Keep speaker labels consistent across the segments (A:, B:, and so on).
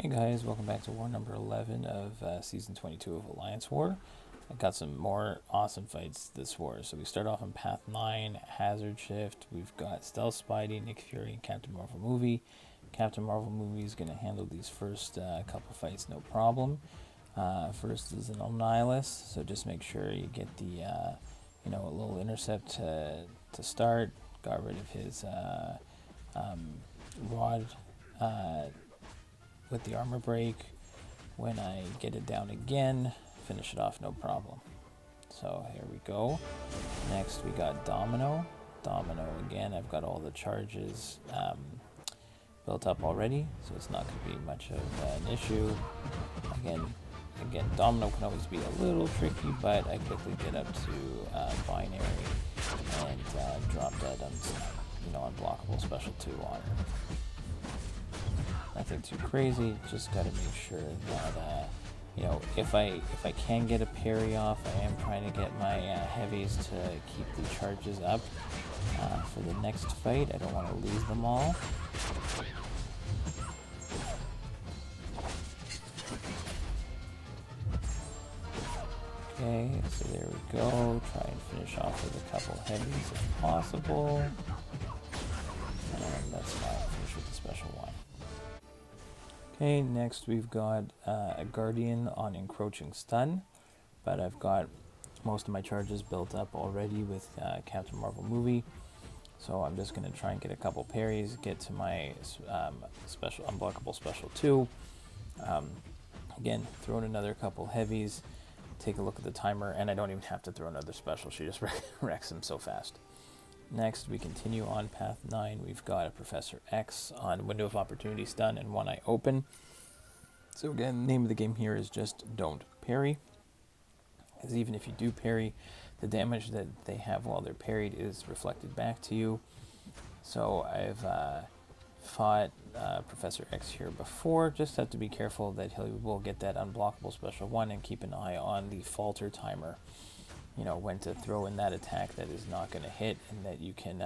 A: Hey guys, welcome back to war number 11 of season 22 of Alliance War. I got some more awesome fights this war. So we start off on path 9, Hazard Shift. We've got Stealth Spidey, Nick Fury, and Captain Marvel Movie. Captain Marvel Movie is going to handle these first couple fights no problem. First is an Nihilus, so just make sure you get the a little intercept to start. Got rid of his rod with the armor break. When I get it down again, finish it off no problem. So here we go. Next we got Domino. Domino again, I've got all the charges built up already, so it's not going to be much of an issue. Again, Domino can always be a little tricky, but I quickly get up to binary and drop that unblockable special 2 on her. Nothing too crazy, just got to make sure that if I can get a parry off, I am trying to get my heavies to keep the charges up for the next fight. I don't want to lose them all. Okay, so there we go. Try and finish off with a couple heavies if possible. And that's fine. Finish with the special 1. Okay, next we've got a Guardian on Encroaching Stun, but I've got most of my charges built up already with Captain Marvel Movie, so I'm just going to try and get a couple parries, get to my special unblockable special 2. Again, throw in another couple heavies, take a look at the timer, and I don't even have to throw another special, she just wrecks him so fast. Next, we continue on path 9. We've got a Professor X on Window of Opportunity Stun and One Eye Open. So again, the name of the game here is just don't parry. Because even if you do parry, the damage that they have while they're parried is reflected back to you. So I've fought Professor X here before. Just have to be careful that he will get that unblockable special 1 and keep an eye on the falter timer. When to throw in that attack that is not going to hit and that you can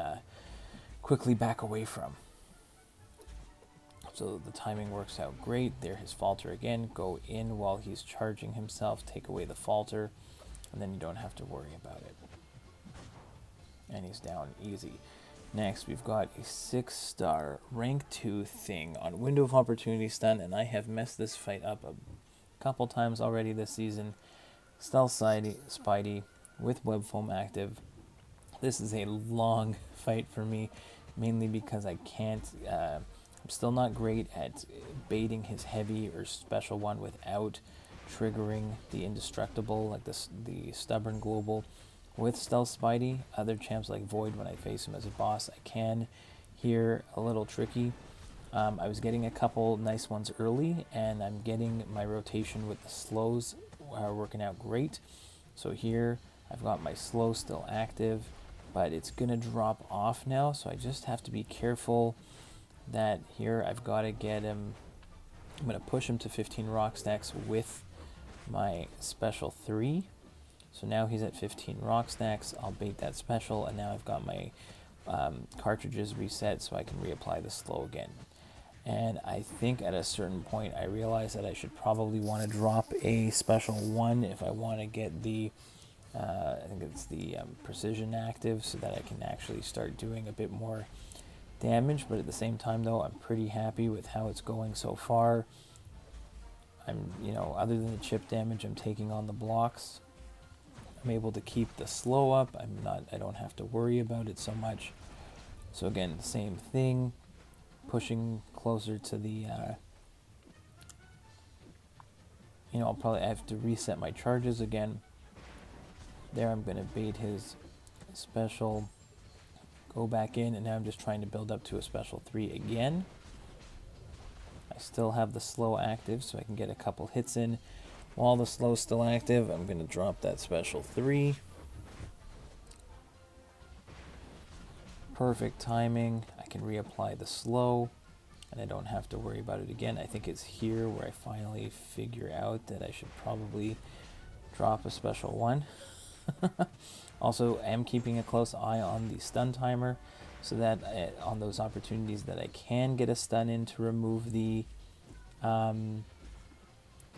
A: quickly back away from. So the timing works out great. There, his falter again. Go in while he's charging himself, take away the falter, and then you don't have to worry about it. And he's down easy. Next, we've got a 6-star rank 2 thing on Window of Opportunity Stun, and I have messed this fight up a couple times already this season. Stealth Spidey with web foam active. This is a long fight for me, mainly because I can't, I'm still not great at baiting his heavy or special 1 without triggering the indestructible, like the stubborn global. With Stealth Spidey, other champs like Void, when I face him as a boss, I can. Here, a little tricky. I was getting a couple nice ones early, and I'm getting my rotation with the slows working out great. So here I've got my slow still active, but it's gonna drop off now, so I just have to be careful that here I've got to get him. I'm gonna push him to 15 rock stacks with my special 3. So now he's at 15 rock stacks. I'll bait that special, and now I've got my cartridges reset so I can reapply the slow again. And I think at a certain point I realized that I should probably want to drop a special 1 if I want to get the, I think it's the precision active, so that I can actually start doing a bit more damage. But at the same time though, I'm pretty happy with how it's going so far. I'm, other than the chip damage I'm taking on the blocks, I'm able to keep the slow up. I don't have to worry about it so much. So again, same thing. Pushing closer to the, I'll probably have to reset my charges again. There, I'm going to bait his special, go back in, and now I'm just trying to build up to a special 3 again. I still have the slow active, so I can get a couple hits in. While the slow's still active, I'm going to drop that special 3. Perfect timing. I can reapply the slow, and I don't have to worry about it again. I think it's here where I finally figure out that I should probably drop a special 1. Also, I am keeping a close eye on the stun timer, so that on those opportunities that I can get a stun in to remove the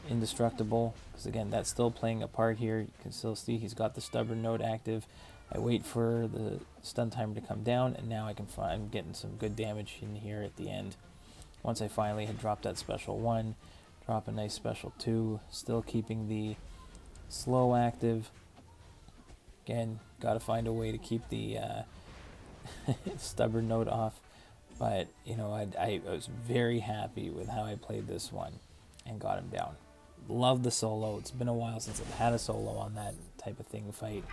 A: indestructible, because again, that's still playing a part here. You can still see he's got the stubborn node active. I wait for the stun timer to come down, and now I'm getting some good damage in here at the end. Once I finally had dropped that special 1, drop a nice special 2, still keeping the slow active. Again, gotta find a way to keep the stubborn node off. But, you know, I was very happy with how I played this one and got him down. Love the solo. It's been a while since I've had a solo on that type of thing fight.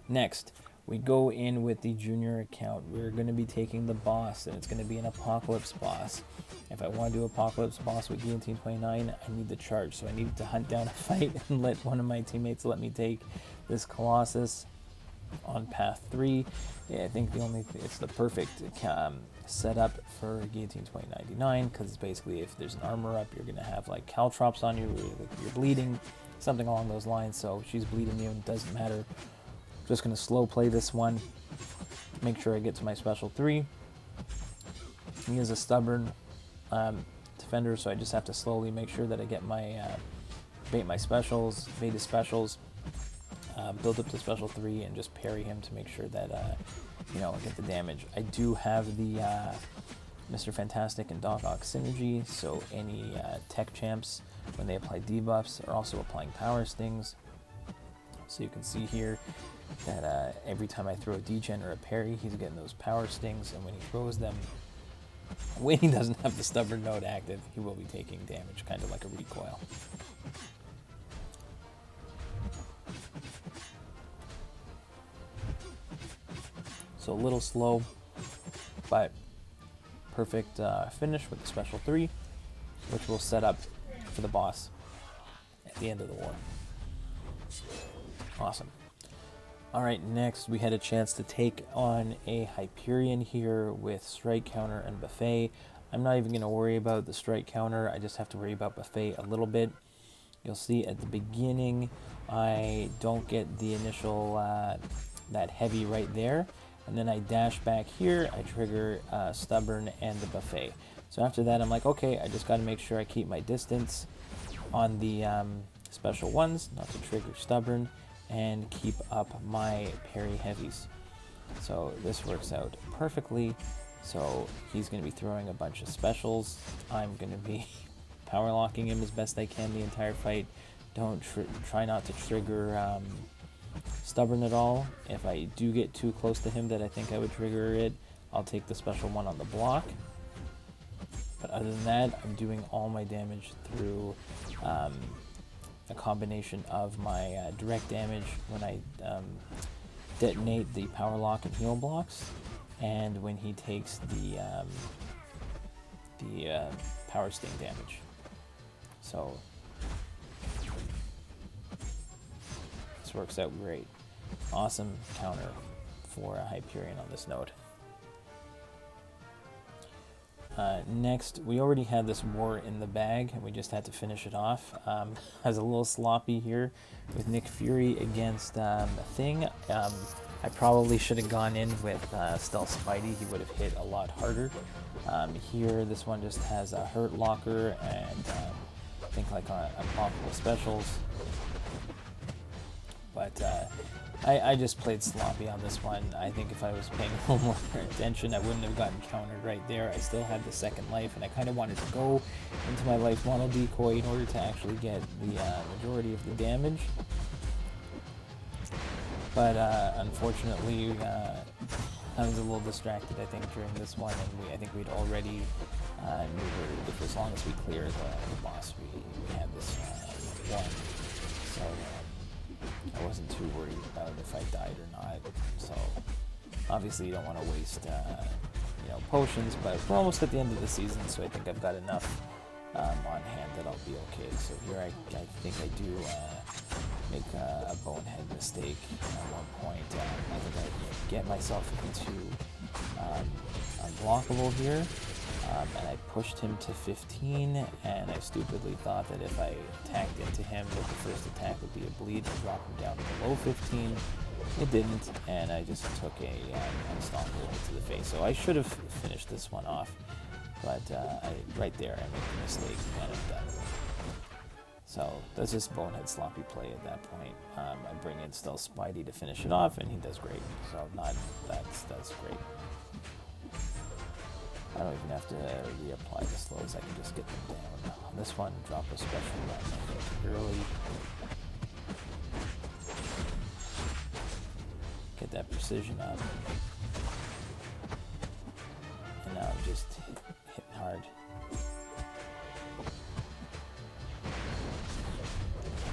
A: Next, we go in with the junior account. We're going to be taking the boss, and it's going to be an Apocalypse boss. If I want to do Apocalypse boss with Guillotine 29, I need the charge. So I needed to hunt down a fight and let one of my teammates let me take this Colossus on path 3. Yeah, I think it's the perfect setup for Guillotine 2099, because it's basically, if there's an armor up, you're going to have like caltrops on you, you're bleeding, something along those lines. So she's bleed immune, doesn't matter. Just going to slow play this one, make sure I get to my special 3. He is a stubborn defender, so I just have to slowly make sure that I get my bait his specials, build up to special 3, and just parry him to make sure that I get the damage. I do have the Mr. Fantastic and Doc Ock synergy, so any tech champs, when they apply debuffs, are also applying power stings. So you can see here that every time I throw a degen or a parry, he's getting those power stings, and when he throws them, when he doesn't have the stubborn node active, he will be taking damage, kind of like a recoil. So a little slow, but perfect finish with the special 3, which will set up for the boss at the end of the war. Awesome. Alright, next we had a chance to take on a Hyperion here with strike counter and buffet. I'm not even going to worry about the strike counter, I just have to worry about buffet a little bit. You'll see at the beginning I don't get the initial that heavy right there, and then I dash back here, I trigger stubborn and the buffet. So after that I'm like, okay, I just got to make sure I keep my distance on the special ones, not to trigger stubborn, and keep up my parry heavies. So this works out perfectly. So he's going to be throwing a bunch of specials. I'm going to be power locking him as best I can the entire fight. Don't try not to trigger stubborn at all. If I do get too close to him that I think I would trigger it, I'll take the special 1 on the block. But other than that, I'm doing all my damage through a combination of my direct damage when I detonate the power lock and heal blocks, and when he takes the power sting damage. So this works out great. Awesome counter for a Hyperion on this node. Next, we already had this war in the bag, and we just had to finish it off. I was a little sloppy here with Nick Fury against Thing. I probably should have gone in with Stealth Spidey. He would have hit a lot harder. Here, this one just has a Hurt Locker and I think like a Unpoppable Specials. But I just played sloppy on this one. I think if I was paying a little more attention, I wouldn't have gotten countered right there. I still had the second life, and I kind of wanted to go into my life mono decoy in order to actually get the majority of the damage. But unfortunately, I was a little distracted, I think, during this one, and I think we'd already knew if as long as we clear the boss, we had this one. So I wasn't too worried about if I died or not. So obviously you don't want to waste potions, but we're almost at the end of the season, so I think I've got enough on hand that I'll be okay. So here I think I do make a bonehead mistake at one point. I think I get myself into unblockable here, and I pushed him to 15, and I stupidly thought that if I attacked into him, that the first attack would be a bleed and drop him down below 15. It didn't, and I just took a unstoppable to the face. So I should have finished this one off, but right there I make a mistake and I'm done. So that's just bonehead sloppy play at that point. I bring in still Spidey to finish it off, and he does great. So that's great. I don't even have to reapply the slows. I can just get them down. On this one, drop a special run, I think, early. Get that precision up. And now I'm just hitting hard.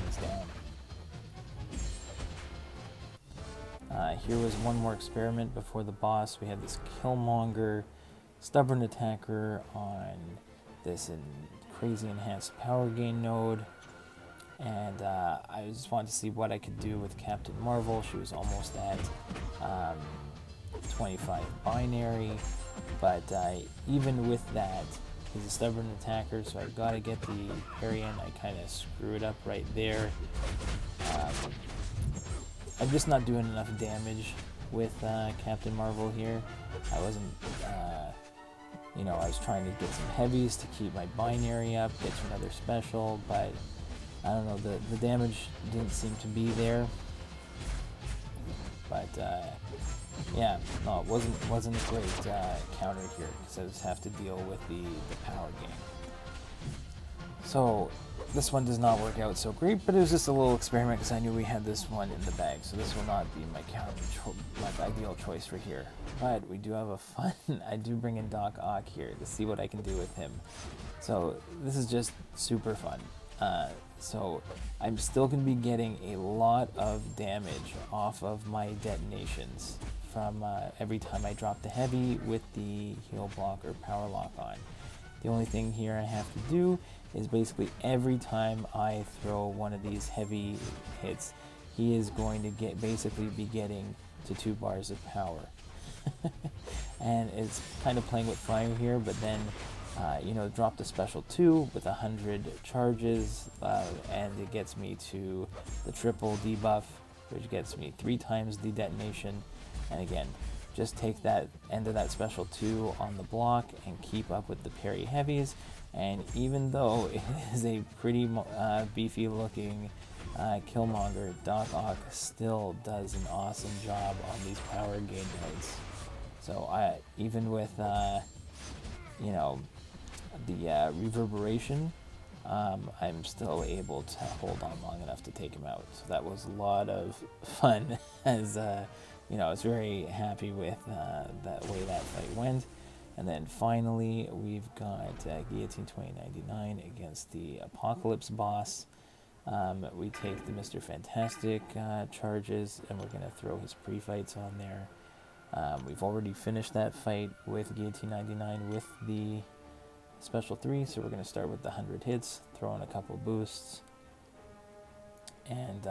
A: He's down. Here was one more experiment before the boss. We had this Killmonger stubborn attacker on this crazy enhanced power gain node, and I just wanted to see what I could do with Captain Marvel. She was almost at 25 binary, but even with that, he's a stubborn attacker, so I gotta get the Hyperion. I kind of screwed up right there. I'm just not doing enough damage with Captain Marvel here. I wasn't, I was trying to get some heavies to keep my binary up, get to another special, but I don't know, the damage didn't seem to be there. But yeah, no, it wasn't a great counter here, because I just have to deal with the power gain. So this one does not work out so great, but it was just a little experiment because I knew we had this one in the bag, so this will not be my ideal choice for here. But we do have a fun, I do bring in Doc Ock here to see what I can do with him. So this is just super fun. So I'm still going to be getting a lot of damage off of my detonations from every time I drop the heavy with the heal block or power lock on. The only thing here I have to do is basically every time I throw one of these heavy hits, he is going to basically be getting to 2 bars of power. And it's kind of playing with fire here, but then drop the special 2 with 100 charges, and it gets me to the triple debuff, which gets me 3 times the detonation. And again, just take that end of that special 2 on the block and keep up with the parry heavies. And even though it is a pretty beefy looking Killmonger, Doc Ock still does an awesome job on these power gain nodes. So even with the reverberation, I'm still able to hold on long enough to take him out. So that was a lot of fun, as I was very happy with that way that fight went. And then finally, we've got Guillotine 2099 against the Apocalypse boss. We take the Mr. Fantastic charges, and we're going to throw his pre-fights on there. We've already finished that fight with Guillotine 99 with the special 3, so we're going to start with the 100 hits, throw in a couple boosts. And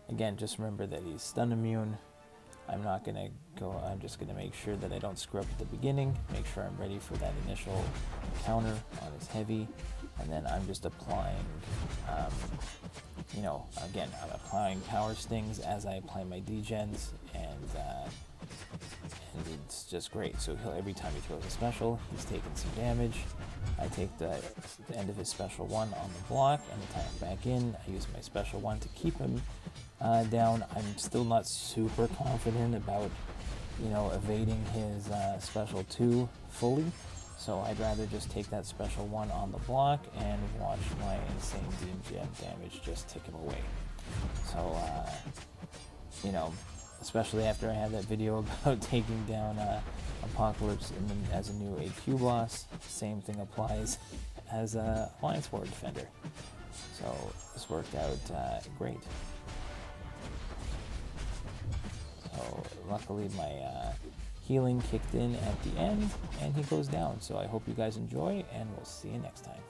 A: again, just remember that he's stun immune. I'm not going to go, I'm just going to make sure that I don't screw up at the beginning, make sure I'm ready for that initial counter on his heavy, and then I'm just applying, again, I'm applying power stings as I apply my degens, and it's just great. So every time he throws a special, he's taking some damage. I take the end of his special 1 on the block and attack back in. I use my special 1 to keep him down. I'm still not super confident about, evading his special 2 fully. So I'd rather just take that special 1 on the block and watch my insane gem damage just tick him away. So, especially after I had that video about taking down Apocalypse as a new AQ boss, same thing applies as a Alliance War Defender. So this worked out great. So luckily my healing kicked in at the end, and he goes down. So I hope you guys enjoy, and we'll see you next time.